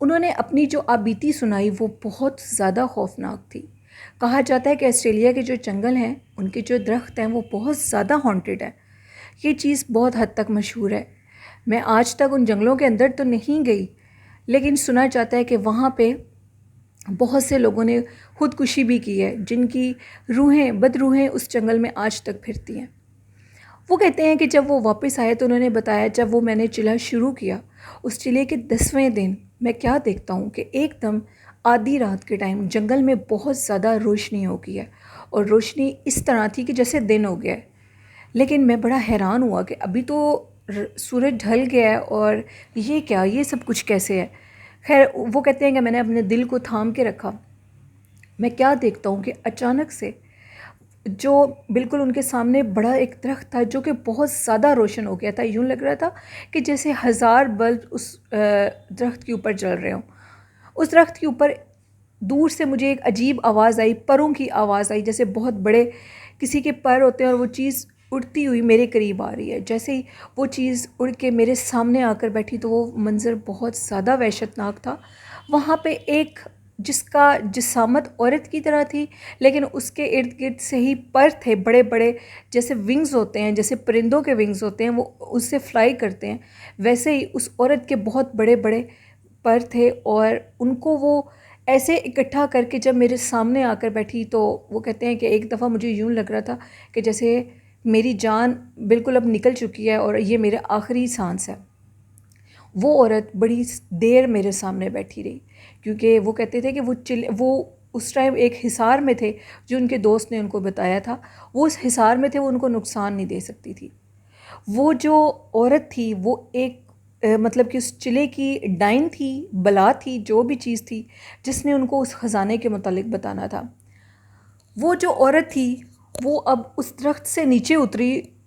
انہوں نے اپنی جو آبیتی سنائی وہ بہت زیادہ خوفناک تھی۔ کہا جاتا ہے کہ آسٹریلیا کے جو جنگل ہیں ان کے جو درخت ہیں وہ بہت زیادہ ہانٹیڈ ہے۔ یہ چیز بہت حد تک مشہور ہے۔ میں آج تک ان جنگلوں کے اندر تو نہیں گئی، لیکن سنا جاتا ہے کہ وہاں پہ بہت سے لوگوں نے خودکشی بھی کی ہے، جن کی روحیں بد روحیں اس جنگل میں آج تک پھرتی ہیں۔ وہ کہتے ہیں کہ جب وہ واپس آئے تو انہوں نے بتایا جب وہ میں نے چلہ شروع کیا، اس چلے کے 10ویں دن میں کیا دیکھتا ہوں کہ ایک دم آدھی رات کے ٹائم جنگل میں بہت زیادہ روشنی ہو گئی ہے، اور روشنی اس طرح تھی کہ جیسے دن ہو گیا ہے۔ لیکن میں بڑا حیران ہوا کہ ابھی تو سورج ڈھل گیا ہے اور یہ کیا، یہ سب کچھ کیسے ہے۔ خیر وہ کہتے ہیں کہ میں نے اپنے دل کو تھام کے رکھا۔ میں کیا دیکھتا ہوں کہ اچانک سے جو بالکل ان کے سامنے بڑا ایک درخت تھا جو کہ بہت زیادہ روشن ہو گیا تھا، یوں لگ رہا تھا کہ جیسے 1000 بلب اس درخت کے اوپر جل رہے ہوں۔ اس درخت کے اوپر دور سے مجھے ایک عجیب آواز آئی، پروں کی آواز آئی، جیسے بہت بڑے کسی کے پر ہوتے ہیں اور وہ چیز اڑتی ہوئی میرے قریب آ رہی ہے۔ جیسے ہی وہ چیز اڑ کے میرے سامنے آ کر بیٹھی تو وہ منظر بہت زیادہ وحشتناک تھا۔ وہاں پہ ایک جس کا جسامت عورت کی طرح تھی، لیکن اس کے ارد گرد سے ہی پر تھے بڑے بڑے، جیسے ونگز ہوتے ہیں، جیسے پرندوں کے ونگز ہوتے ہیں، وہ اس سے فلائی کرتے ہیں، ویسے ہی اس عورت کے بہت بڑے بڑے پر تھے، اور ان کو وہ ایسے اکٹھا کر کے جب میرے سامنے آ کر بیٹھی تو وہ کہتے ہیں کہ ایک دفعہ مجھے یوں لگ رہا تھا کہ جیسے میری جان بالکل اب نکل چکی ہے اور یہ میرا آخری سانس ہے۔ وہ عورت بڑی دیر میرے سامنے بیٹھی رہی، کیونکہ وہ کہتے تھے کہ وہ اس ٹائم ایک حصار میں تھے جو ان کے دوست نے ان کو بتایا تھا، وہ اس حصار میں تھے، وہ ان کو نقصان نہیں دے سکتی تھی۔ وہ جو عورت تھی وہ ایک مطلب کہ اس چلے کی ڈائن تھی، بلا تھی، جو بھی چیز تھی جس نے ان کو اس خزانے کے متعلق بتانا تھا۔ وہ جو عورت تھی وہ اب اس درخت سے نیچے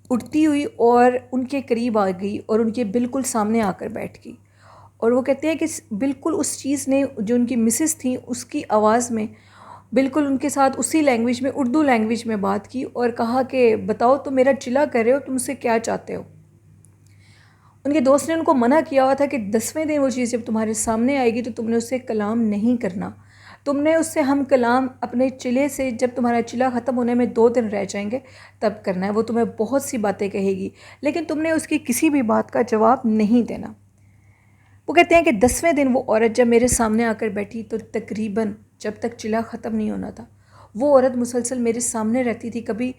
اٹھتی ہوئی اور ان کے قریب آ گئی اور ان کے بالکل سامنے آ کر بیٹھ گئی، اور وہ کہتے ہیں کہ بالکل اس چیز نے جو ان کی مسز تھیں اس کی آواز میں بالکل ان کے ساتھ اسی لینگویج میں، اردو لینگویج میں بات کی اور کہا کہ بتاؤ تم میرا چلا کر رہے ہو، تم سے کیا چاہتے ہو۔ ان کے دوست نے ان کو منع کیا ہوا تھا کہ 10ویں دن وہ چیز جب تمہارے سامنے آئے گی تو تم نے اس سے کلام نہیں کرنا، تم نے اس سے ہم کلام اپنے چلے سے جب تمہارا چلا ختم ہونے میں 2 دن رہ جائیں گے تب کرنا ہے۔ وہ تمہیں بہت سی باتیں کہے گی لیکن تم نے اس کی کسی بھی بات کا جواب نہیں دینا۔ وہ کہتے ہیں کہ 10ویں دن وہ عورت جب میرے سامنے آ کر بیٹھی تو تقریباً جب تک چلا ختم نہیں ہونا تھا وہ عورت مسلسل میرے سامنے رہتی تھی، کبھی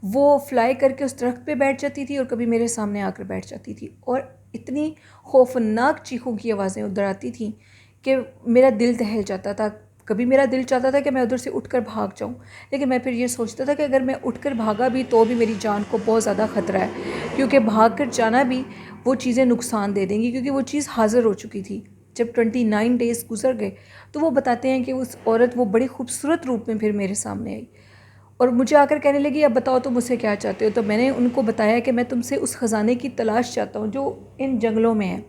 وہ فلائی کر کے اس درخت پہ بیٹھ جاتی تھی اور کبھی میرے سامنے آ کر بیٹھ جاتی تھی، اور اتنی خوفناک چیخوں کی آوازیں ادھر آتی تھیں کہ میرا دل دہل جاتا تھا۔ کبھی میرا دل چاہتا تھا کہ میں ادھر سے اٹھ کر بھاگ جاؤں، لیکن میں پھر یہ سوچتا تھا کہ اگر میں اٹھ کر بھاگا بھی تو بھی میری جان کو بہت زیادہ خطرہ ہے، کیونکہ بھاگ کر جانا بھی وہ چیزیں نقصان دے دیں گی، کیونکہ وہ چیز حاضر ہو چکی تھی۔ جب 29 ڈیز گزر گئے تو وہ بتاتے ہیں کہ اس عورت وہ بڑی خوبصورت روپ میں پھر میرے سامنے آئی اور مجھے آ کر کہنے لگی اب بتاؤ تم مجھ سے کیا چاہتے ہو۔ تو میں نے ان کو بتایا کہ میں تم سے اس خزانے کی تلاش چاہتا ہوں جو ان جنگلوں میں ہے۔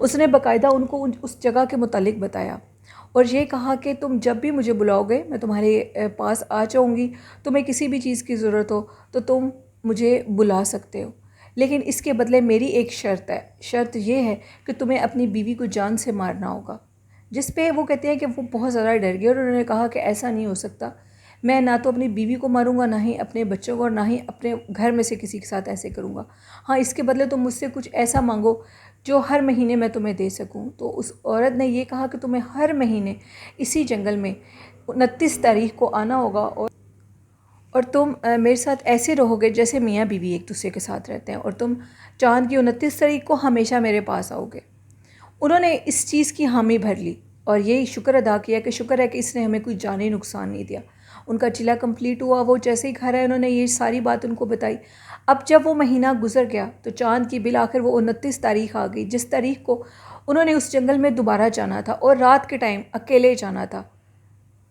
اس نے باقاعدہ ان کو اس جگہ کے متعلق بتایا اور یہ کہا کہ تم جب بھی مجھے بلاؤ گے میں تمہارے پاس آ جاؤں گی، تمہیں کسی بھی چیز کی ضرورت ہو تو تم مجھے بلا سکتے ہو، لیکن اس کے بدلے میری ایک شرط ہے، شرط یہ ہے کہ تمہیں اپنی بیوی کو جان سے مارنا ہوگا۔ جس پہ وہ کہتے ہیں کہ وہ بہت زیادہ ڈر گئے اور انہوں نے کہا کہ ایسا نہیں ہو سکتا، میں نہ تو اپنی بیوی کو ماروں گا، نہ ہی اپنے بچوں کو، اور نہ ہی اپنے گھر میں سے کسی کے ساتھ ایسے کروں گا۔ ہاں اس کے بدلے تم مجھ سے کچھ ایسا مانگو جو ہر مہینے میں تمہیں دے سکوں۔ تو اس عورت نے یہ کہا کہ تمہیں ہر مہینے اسی جنگل میں 29 تاریخ کو آنا ہوگا اور تم میرے ساتھ ایسے رہو گے جیسے میاں بیوی ایک دوسرے کے ساتھ رہتے ہیں، اور تم چاند کی 29 تاریخ کو ہمیشہ میرے پاس آؤ گے۔ انہوں نے اس چیز کی حامی بھر لی اور یہی شکر ادا کیا کہ شکر ہے کہ اس نے ہمیں کوئی جانی نقصان نہیں دیا۔ ان کا چلا کمپلیٹ ہوا، وہ جیسے ہی گھر آئے انہوں نے یہ ساری بات ان کو بتائی۔ اب جب وہ مہینہ گزر گیا تو چاند کی بالآخر وہ 29 تاریخ آ گئی جس تاریخ کو انہوں نے اس جنگل میں دوبارہ جانا تھا اور رات کے ٹائم اکیلے جانا تھا۔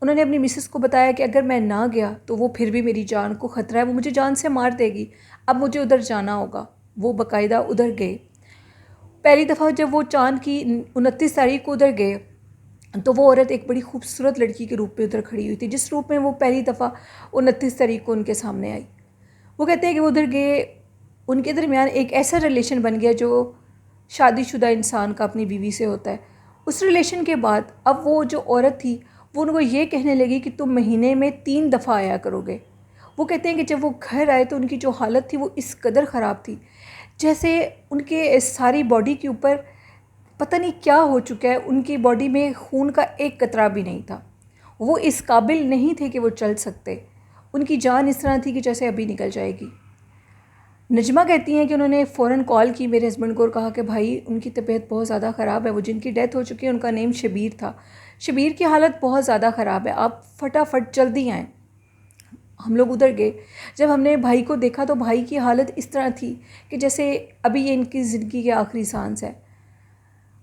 انہوں نے اپنی مسز کو بتایا کہ اگر میں نہ گیا تو وہ پھر بھی میری جان کو خطرہ ہے، وہ مجھے جان سے مار دے گی، اب مجھے ادھر جانا ہوگا۔ وہ باقاعدہ ادھر گئے۔ پہلی دفعہ جب وہ چاند کی 29 تاریخ کو ادھر گئے تو وہ عورت ایک بڑی خوبصورت لڑکی کے روپ میں ادھر کھڑی ہوئی تھی، جس روپ میں وہ پہلی دفعہ 29 تاریخ کو ان کے سامنے آئی۔ وہ کہتے ہیں کہ وہ ادھر گئے، ان کے درمیان ایک ایسا ریلیشن بن گیا جو شادی شدہ انسان کا اپنی بیوی سے ہوتا ہے۔ اس ریلیشن کے بعد اب وہ جو عورت تھی وہ ان کو یہ کہنے لگی کہ تم مہینے میں 3 دفعہ آیا کرو گے. وہ کہتے ہیں کہ جب وہ گھر آئے تو ان کی جو حالت تھی وہ اس قدر خراب تھی جیسے ان کے ساری باڈی کے اوپر پتہ نہیں کیا ہو چکا ہے. ان کی باڈی میں خون کا ایک قطرہ بھی نہیں تھا. وہ اس قابل نہیں تھے کہ وہ چل سکتے. ان کی جان اس طرح تھی کہ جیسے ابھی نکل جائے گی. نجمہ کہتی ہیں کہ انہوں نے فوراً کال کی میرے ہسبینڈ کو اور کہا کہ بھائی ان کی طبیعت بہت زیادہ خراب ہے. وہ جن کی ڈیتھ ہو چکی ہے ان کا نیم شبیر تھا. شبیر کی حالت بہت زیادہ خراب ہے, آپ فٹافٹ جلدی آئیں. ہم لوگ ادھر گئے. جب ہم نے بھائی کو دیکھا تو بھائی کی حالت اس طرح تھی کہ جیسے ابھی یہ ان کی زندگی کے آخری سانس ہے.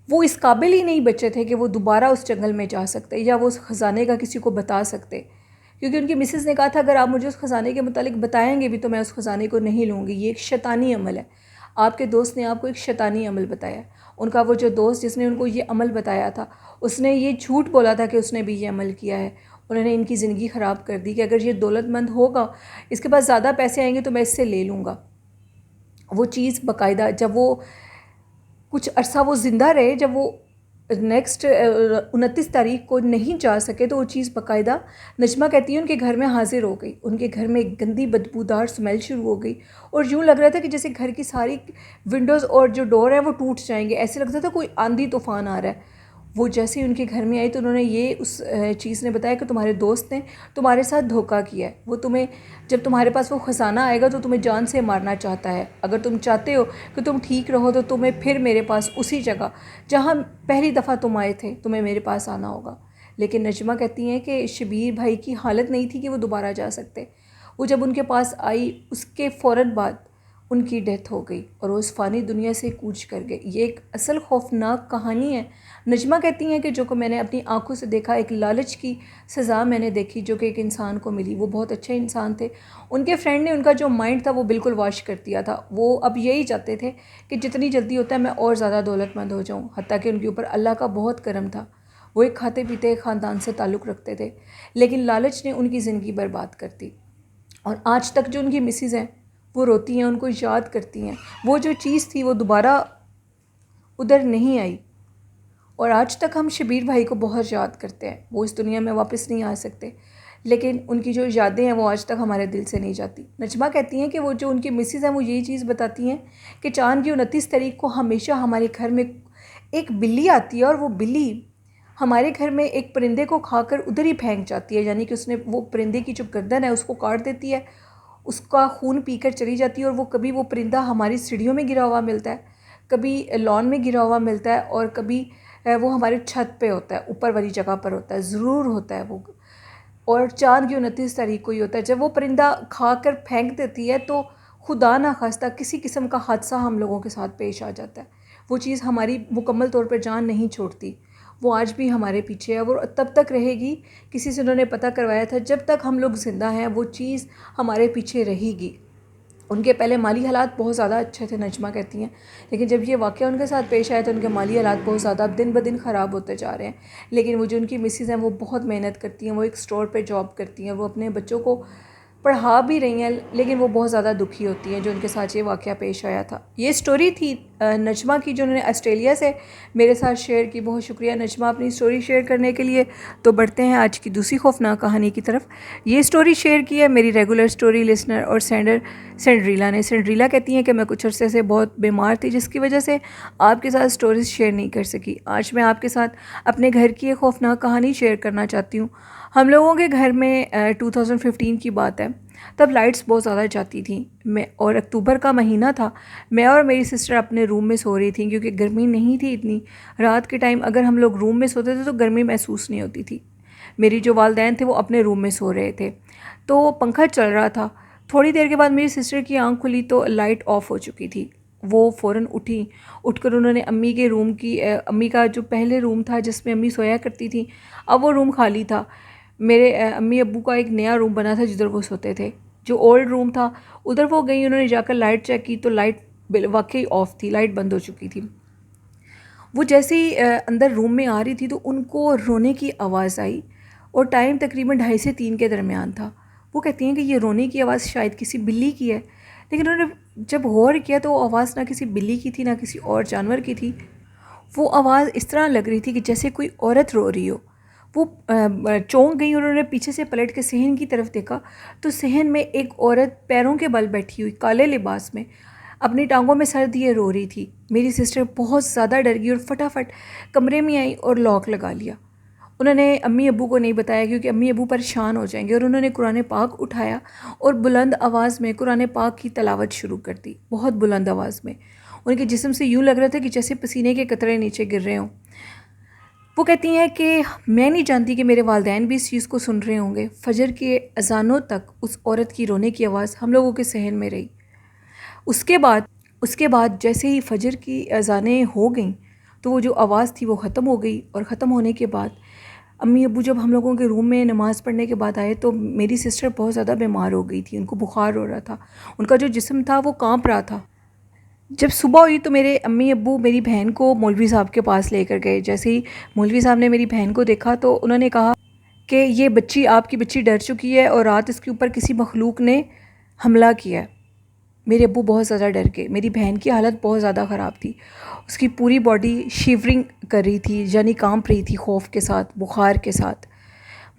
وہ اس قابل ہی نہیں بچے تھے کہ وہ دوبارہ اس جنگل میں جا سکتے یا وہ اس خزانے کا کسی کو بتا سکتے, کیونکہ ان کی مسز نے کہا تھا اگر آپ مجھے اس خزانے کے متعلق بتائیں گے بھی تو میں اس خزانے کو نہیں لوں گی, یہ ایک شیطانی عمل ہے. آپ کے دوست نے آپ کو ایک شیطانی عمل بتایا. ان کا وہ جو دوست جس نے ان کو یہ عمل بتایا تھا اس نے یہ جھوٹ بولا تھا کہ اس نے بھی یہ عمل کیا ہے. انہوں نے ان کی زندگی خراب کر دی کہ اگر یہ دولت مند ہوگا, اس کے پاس زیادہ پیسے آئیں گے تو میں اس سے لے لوں گا. وہ چیز باقاعدہ جب وہ کچھ عرصہ وہ زندہ رہے, جب وہ نیکسٹ 29 تاریخ کو نہیں جا سکے تو وہ چیز باقاعدہ نجمہ کہتی ہے ان کے گھر میں حاضر ہو گئی. ان کے گھر میں ایک گندی بدبودار سمیل شروع ہو گئی اور یوں لگ رہا تھا کہ جیسے گھر کی ساری ونڈوز اور جو ڈور ہیں وہ ٹوٹ جائیں گے. ایسے لگتا تھا کوئی آندھی طوفان آ رہا ہے. وہ جیسے ہی ان کے گھر میں آئی تو انہوں نے یہ اس چیز نے بتایا کہ تمہارے دوست نے تمہارے ساتھ دھوکہ کیا ہے. وہ تمہیں جب تمہارے پاس وہ خزانہ آئے گا تو تمہیں جان سے مارنا چاہتا ہے. اگر تم چاہتے ہو کہ تم ٹھیک رہو تو تمہیں پھر میرے پاس اسی جگہ جہاں پہلی دفعہ تم آئے تھے تمہیں میرے پاس آنا ہوگا. لیکن نجمہ کہتی ہیں کہ شبیر بھائی کی حالت نہیں تھی کہ وہ دوبارہ جا سکتے. وہ جب ان کے پاس آئی اس کے فوراً بعد ان کی ڈیتھ ہو گئی اور وہ اس فانی دنیا سے کوچ کر گئے. یہ ایک اصل خوفناک کہانی ہے. نجمہ کہتی ہیں کہ جو کہ میں نے اپنی آنکھوں سے دیکھا, ایک لالچ کی سزا میں نے دیکھی جو کہ ایک انسان کو ملی. وہ بہت اچھے انسان تھے. ان کے فرینڈ نے ان کا جو مائنڈ تھا وہ بالکل واش کر دیا تھا. وہ اب یہی چاہتے تھے کہ جتنی جلدی ہوتا ہے میں اور زیادہ دولت مند ہو جاؤں, حتیٰ کہ ان کے اوپر اللہ کا بہت کرم تھا. وہ ایک کھاتے پیتے خاندان سے تعلق رکھتے تھے, لیکن لالچ نے ان کی زندگی برباد کر دی. اور آج تک جو ان کی مسز ہیں وہ روتی ہیں, ان کو یاد کرتی ہیں. وہ جو چیز تھی وہ دوبارہ ادھر نہیں آئی. اور آج تک ہم شبیر بھائی کو بہت یاد کرتے ہیں. وہ اس دنیا میں واپس نہیں آ سکتے, لیکن ان کی جو یادیں ہیں وہ آج تک ہمارے دل سے نہیں جاتی. نجمہ کہتی ہیں کہ وہ جو ان کی مسز ہیں وہ یہی چیز بتاتی ہیں کہ چاند کی 29 تاریخ کو ہمیشہ ہمارے گھر میں ایک بلی آتی ہے اور وہ بلی ہمارے گھر میں ایک پرندے کو کھا کر ادھر ہی پھینک جاتی ہے. یعنی کہ اس نے وہ پرندے کی جو گردن ہے اس کو کاٹ دیتی ہے, اس کا خون پی کر چلی جاتی ہے. اور وہ کبھی وہ پرندہ ہماری سیڑھیوں میں گرا ہوا ملتا ہے, کبھی لان میں گرا ہوا ملتا ہے, اور کبھی وہ ہمارے چھت پہ ہوتا ہے, اوپر والی جگہ پر ہوتا ہے, ضرور ہوتا ہے وہ. اور چاند کی 29 تاریخ کو ہی ہوتا ہے. جب وہ پرندہ کھا کر پھینک دیتی ہے تو خدا نہ خواستہ کسی قسم کا حادثہ ہم لوگوں کے ساتھ پیش آ جاتا ہے. وہ چیز ہماری مکمل طور پر جان نہیں چھوڑتی. وہ آج بھی ہمارے پیچھے ہے, وہ تب تک رہے گی. کسی سے انہوں نے پتہ کروایا تھا جب تک ہم لوگ زندہ ہیں وہ چیز ہمارے پیچھے رہے گی. ان کے پہلے مالی حالات بہت زیادہ اچھے تھے نجمہ کہتی ہیں, لیکن جب یہ واقعہ ان کے ساتھ پیش آیا تو ان کے مالی حالات بہت زیادہ اب دن بدن خراب ہوتے جا رہے ہیں. لیکن وہ جو ان کی مسز ہیں وہ بہت محنت کرتی ہیں, وہ ایک اسٹور پہ جاب کرتی ہیں, وہ اپنے بچوں کو پڑھا بھی رہی ہیں, لیکن وہ بہت زیادہ دکھی ہوتی ہیں جو ان کے ساتھ یہ واقعہ پیش آیا تھا. یہ سٹوری تھی نجمہ کی جو انہوں نے آسٹریلیا سے میرے ساتھ شیئر کی. بہت شکریہ نجمہ اپنی سٹوری شیئر کرنے کے لیے. تو بڑھتے ہیں آج کی دوسری خوفناک کہانی کی طرف. یہ سٹوری شیئر کی ہے میری ریگولر سٹوری لسنر اور سینڈر سینڈریلا نے. سینڈریلا کہتی ہیں کہ میں کچھ عرصے سے بہت بیمار تھی جس کی وجہ سے آپ کے ساتھ سٹوریز شیئر نہیں کر سکی. آج میں آپ کے ساتھ اپنے گھر کی ایک خوفناک کہانی شیئر کرنا چاہتی ہوں. ہم لوگوں کے گھر میں 2015 کی بات ہے. تب لائٹس بہت زیادہ جاتی تھیں اور اکتوبر کا مہینہ تھا. میں اور میری سسٹر اپنے روم میں سو رہی تھیں کیونکہ گرمی نہیں تھی اتنی. رات کے ٹائم اگر ہم لوگ روم میں سوتے تھے تو گرمی محسوس نہیں ہوتی تھی. میری جو والدین تھے وہ اپنے روم میں سو رہے تھے تو پنکھا چل رہا تھا. تھوڑی دیر کے بعد میری سسٹر کی آنکھ کھلی تو لائٹ آف ہو چکی تھی. وہ فوراً اٹھی. اٹھ کر انہوں نے امی کے روم کی امی کا جو پہلے روم تھا جس میں امی سویا کرتی تھیں اب وہ روم خالی تھا. میرے امی ابو کا ایک نیا روم بنا تھا جدھر وہ سوتے تھے. جو اولڈ روم تھا ادھر وہ گئی, انہوں نے جا کر لائٹ چیک کی تو لائٹ واقعی آف تھی, لائٹ بند ہو چکی تھی. وہ جیسے ہی اندر روم میں آ رہی تھی تو ان کو رونے کی آواز آئی اور ٹائم تقریباً 2:30 سے 3 کے درمیان تھا. وہ کہتی ہیں کہ یہ رونے کی آواز شاید کسی بلی کی ہے, لیکن انہوں نے جب غور کیا تو وہ آواز نہ کسی بلی کی تھی نہ کسی اور جانور کی تھی. وہ آواز اس طرح لگ رہی تھی کہ جیسے کوئی عورت رو رہی ہو۔ وہ چونک گئی اور انہوں نے پیچھے سے پلٹ کے صحن کی طرف دیکھا تو صحن میں ایک عورت پیروں کے بل بیٹھی ہوئی کالے لباس میں اپنی ٹانگوں میں سر دیے رو رہی تھی۔ میری سسٹر بہت زیادہ ڈر گئی اور فٹافٹ کمرے میں آئی اور لاک لگا لیا۔ انہوں نے امی ابو کو نہیں بتایا کیونکہ امی ابو پریشان ہو جائیں گے، اور انہوں نے قرآن پاک اٹھایا اور بلند آواز میں قرآن پاک کی تلاوت شروع کر دی، بہت بلند آواز میں۔ ان کے جسم سے یوں لگ رہا تھا کہ جیسے پسینے کے قطرے نیچے گر رہے ہوں۔ وہ کہتی ہیں کہ میں نہیں جانتی کہ میرے والدین بھی اس چیز کو سن رہے ہوں گے۔ فجر کے اذانوں تک اس عورت کی رونے کی آواز ہم لوگوں کے صحن میں رہی۔ اس کے بعد جیسے ہی فجر کی اذانیں ہو گئیں تو وہ جو آواز تھی وہ ختم ہو گئی، اور ختم ہونے کے بعد امی ابو جب ہم لوگوں کے روم میں نماز پڑھنے کے بعد آئے تو میری سسٹر بہت زیادہ بیمار ہو گئی تھی، ان کو بخار ہو رہا تھا، ان کا جو جسم تھا وہ کانپ رہا تھا۔ جب صبح ہوئی تو میرے امی ابو میری بہن کو مولوی صاحب کے پاس لے کر گئے۔ جیسے ہی مولوی صاحب نے میری بہن کو دیکھا تو انہوں نے کہا کہ یہ بچی، آپ کی بچی ڈر چکی ہے اور رات اس کے اوپر کسی مخلوق نے حملہ کیا ہے۔ میرے ابو بہت زیادہ ڈر گئے۔ میری بہن کی حالت بہت زیادہ خراب تھی، اس کی پوری باڈی شیورنگ کر رہی تھی، یعنی کانپ رہی تھی خوف کے ساتھ، بخار کے ساتھ۔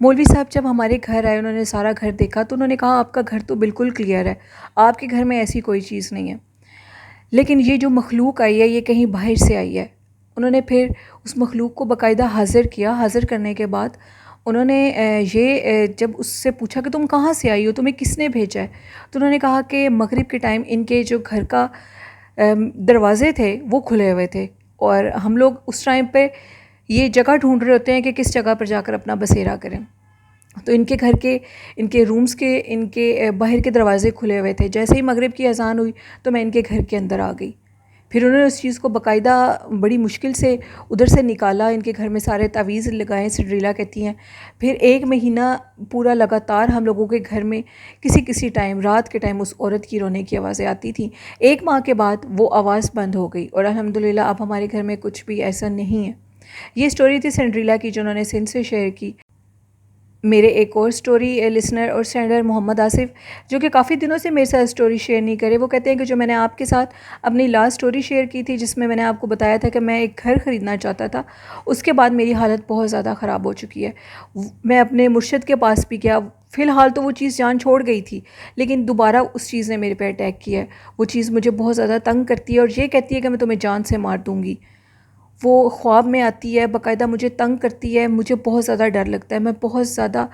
مولوی صاحب جب ہمارے گھر آئے، انہوں نے سارا گھر دیکھا تو انہوں نے کہا آپ کا گھر تو بالکل کلیئر ہے، آپ کے گھر میں ایسی کوئی چیز نہیں ہے، لیکن یہ جو مخلوق آئی ہے یہ کہیں باہر سے آئی ہے۔ انہوں نے پھر اس مخلوق کو باقاعدہ حاضر کیا۔ حاضر کرنے کے بعد انہوں نے یہ جب اس سے پوچھا کہ تم کہاں سے آئی ہو، تمہیں کس نے بھیجا ہے، تو انہوں نے کہا کہ مغرب کے ٹائم ان کے جو گھر کا دروازے تھے وہ کھلے ہوئے تھے، اور ہم لوگ اس ٹائم پہ یہ جگہ ڈھونڈ رہے ہوتے ہیں کہ کس جگہ پر جا کر اپنا بسیرا کریں، تو ان کے گھر کے، ان کے رومز کے، ان کے باہر کے دروازے کھلے ہوئے تھے۔ جیسے ہی مغرب کی اذان ہوئی تو میں ان کے گھر کے اندر آ گئی۔ پھر انہوں نے اس چیز کو باقاعدہ بڑی مشکل سے ادھر سے نکالا، ان کے گھر میں سارے تعویذ لگائے، سنڈریلا کہتی ہیں۔ پھر 1 مہینہ پورا لگاتار ہم لوگوں کے گھر میں کسی ٹائم، رات کے ٹائم اس عورت کی رونے کی آوازیں آتی تھیں۔ 1 ماہ کے بعد وہ آواز بند ہو گئی، اور الحمدللہ اب ہمارے گھر میں کچھ بھی ایسا نہیں ہے۔ یہ سٹوری تھی سنڈریلا کی جو انہوں نے سندھ سے شیئر کی۔ میرے ایک اور سٹوری لسنر اور سینڈر محمد آصف، جو کہ کافی دنوں سے میرے ساتھ سٹوری شیئر نہیں کرے، وہ کہتے ہیں کہ جو میں نے آپ کے ساتھ اپنی لاسٹ سٹوری شیئر کی تھی جس میں نے آپ کو بتایا تھا کہ میں ایک گھر خریدنا چاہتا تھا، اس کے بعد میری حالت بہت زیادہ خراب ہو چکی ہے۔ میں اپنے مرشد کے پاس بھی گیا، فی الحال تو وہ چیز جان چھوڑ گئی تھی، لیکن دوبارہ اس چیز نے میرے پہ اٹیک کیا ہے۔ وہ چیز مجھے بہت زیادہ تنگ کرتی ہے اور یہ کہتی ہے کہ میں تمہیں جان سے مار دوں گی۔ وہ خواب میں آتی ہے، باقاعدہ مجھے تنگ کرتی ہے، مجھے بہت زیادہ ڈر لگتا ہے، میں بہت زیادہ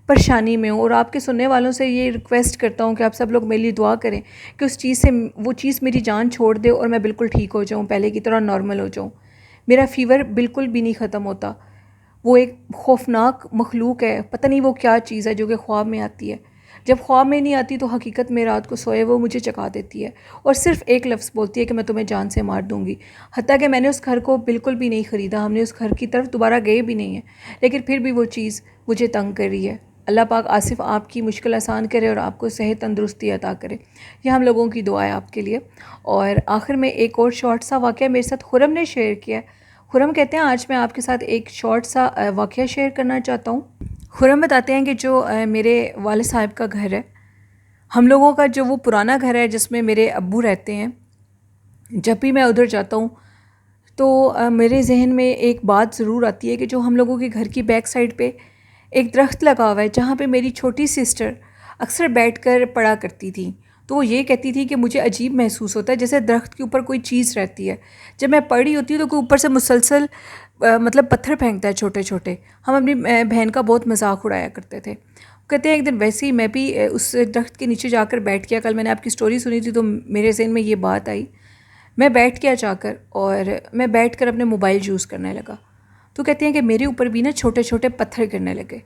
پریشانی میں ہوں، اور آپ کے سننے والوں سے یہ ریکویسٹ کرتا ہوں کہ آپ سب لوگ میرے لیے دعا کریں کہ اس چیز سے وہ چیز میری جان چھوڑ دے اور میں بالکل ٹھیک ہو جاؤں، پہلے کی طرح نارمل ہو جاؤں۔ میرا فیور بالکل بھی نہیں ختم ہوتا۔ وہ ایک خوفناک مخلوق ہے، پتہ نہیں وہ کیا چیز ہے جو کہ خواب میں آتی ہے۔ جب خواب میں نہیں آتی تو حقیقت میں رات کو سوئے وہ مجھے چکا دیتی ہے، اور صرف ایک لفظ بولتی ہے کہ میں تمہیں جان سے مار دوں گی۔ حتیٰ کہ میں نے اس گھر کو بالکل بھی نہیں خریدا، ہم نے اس گھر کی طرف دوبارہ گئے بھی نہیں ہیں، لیکن پھر بھی وہ چیز مجھے تنگ کر رہی ہے۔ اللہ پاک آصف آپ کی مشکل آسان کرے اور آپ کو صحت تندرستی عطا کرے، یہ ہم لوگوں کی دعا ہے آپ کے لیے۔ اور آخر میں ایک اور شارٹ سا واقعہ میرے ساتھ خرم نے شیئر کیا ہے۔ خرم کہتے ہیں آج میں آپ کے ساتھ ایک شارٹ سا واقعہ شیئر کرنا چاہتا ہوں۔ خرم بتاتے ہیں کہ جو میرے والد صاحب کا گھر ہے، ہم لوگوں کا جو وہ پرانا گھر ہے جس میں میرے ابو رہتے ہیں، جب بھی میں ادھر جاتا ہوں تو میرے ذہن میں ایک بات ضرور آتی ہے کہ جو ہم لوگوں کے گھر کی بیک سائڈ پہ ایک درخت لگا ہوا ہے جہاں پہ میری چھوٹی سسٹر اکثر بیٹھ کر پڑھا کرتی تھی، تو وہ یہ کہتی تھی کہ مجھے عجیب محسوس ہوتا ہے جیسے درخت کے اوپر کوئی چیز رہتی ہے۔ جب میں پڑھ رہی ہوتی ہوں تو کوئی اوپر سے مسلسل مطلب پتھر پھینکتا ہے چھوٹے چھوٹے۔ ہم اپنی بہن کا بہت مذاق اڑایا کرتے تھے۔ کہتے ہیں ایک دن ویسے ہی میں بھی اس درخت کے نیچے جا کر بیٹھ گیا، کل میں نے آپ کی سٹوری سنی تھی تو میرے ذہن میں یہ بات آئی، میں بیٹھ گیا جا کر، اور میں بیٹھ کر اپنے موبائل یوز کرنے لگا، تو کہتے ہیں کہ میرے اوپر بھی نا چھوٹے چھوٹے پتھر گرنے لگے۔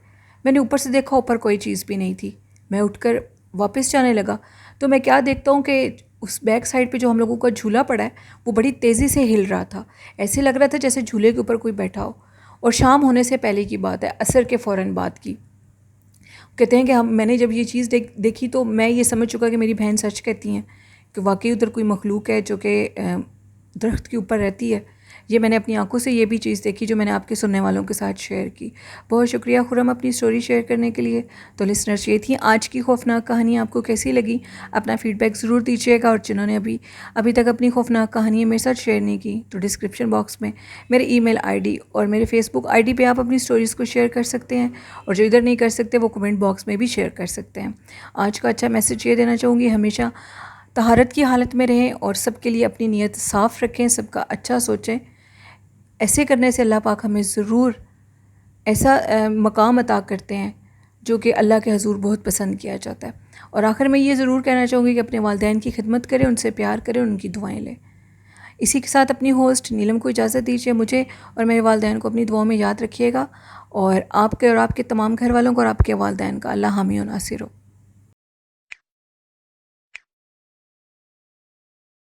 میں نے اوپر سے دیکھا، اوپر کوئی چیز بھی نہیں تھی۔ میں اٹھ کر واپس جانے لگا تو میں کیا دیکھتا ہوں کہ اس بیک سائڈ پہ جو ہم لوگوں کا جھولا پڑا ہے وہ بڑی تیزی سے ہل رہا تھا، ایسے لگ رہا تھا جیسے جھولے کے اوپر کوئی بیٹھا ہو، اور شام ہونے سے پہلے کی بات ہے، عصر کے فوراً بعد کی۔ کہتے ہیں کہ میں نے جب یہ چیز دیکھی تو میں یہ سمجھ چکا کہ میری بہن سچ کہتی ہیں کہ واقعی ادھر کوئی مخلوق ہے جو کہ درخت کے اوپر رہتی ہے، یہ میں نے اپنی آنکھوں سے یہ بھی چیز دیکھی جو میں نے آپ کے سننے والوں کے ساتھ شیئر کی۔ بہت شکریہ خرم اپنی سٹوری شیئر کرنے کے لیے۔ تو لسنرز یہ تھی آج کی خوفناک کہانی، آپ کو کیسی لگی؟ اپنا فیڈ بیک ضرور دیجیے گا، اور جنہوں نے ابھی تک اپنی خوفناک کہانی میرے ساتھ شیئر نہیں کی تو ڈسکرپشن باکس میں میرے ای میل آئی ڈی اور میرے فیس بک آئی ڈی پہ آپ اپنی سٹوریز کو شیئر کر سکتے ہیں، اور جو ادھر نہیں کر سکتے وہ کمنٹ باکس میں بھی شیئر کر سکتے ہیں۔ آج کا اچھا میسج یہ دینا چاہوں گی، ہمیشہ طہارت کی حالت میں رہیں اور سب کے لیے اپنی نیت صاف رکھیں، سب کا اچھا سوچیں۔ ایسے کرنے سے اللہ پاک ہمیں ضرور ایسا مقام عطا کرتے ہیں جو کہ اللہ کے حضور بہت پسند کیا جاتا ہے۔ اور آخر میں یہ ضرور کہنا چاہوں گی کہ اپنے والدین کی خدمت کریں، ان سے پیار کریں، ان کی دعائیں لیں۔ اسی کے ساتھ اپنی ہوسٹ نیلم کو اجازت دیجیے، مجھے اور میرے والدین کو اپنی دعاؤں میں یاد رکھیے گا، اور آپ کے اور آپ کے تمام گھر والوں کو اور آپ کے والدین کا اللہ حامی و ناصر ہو۔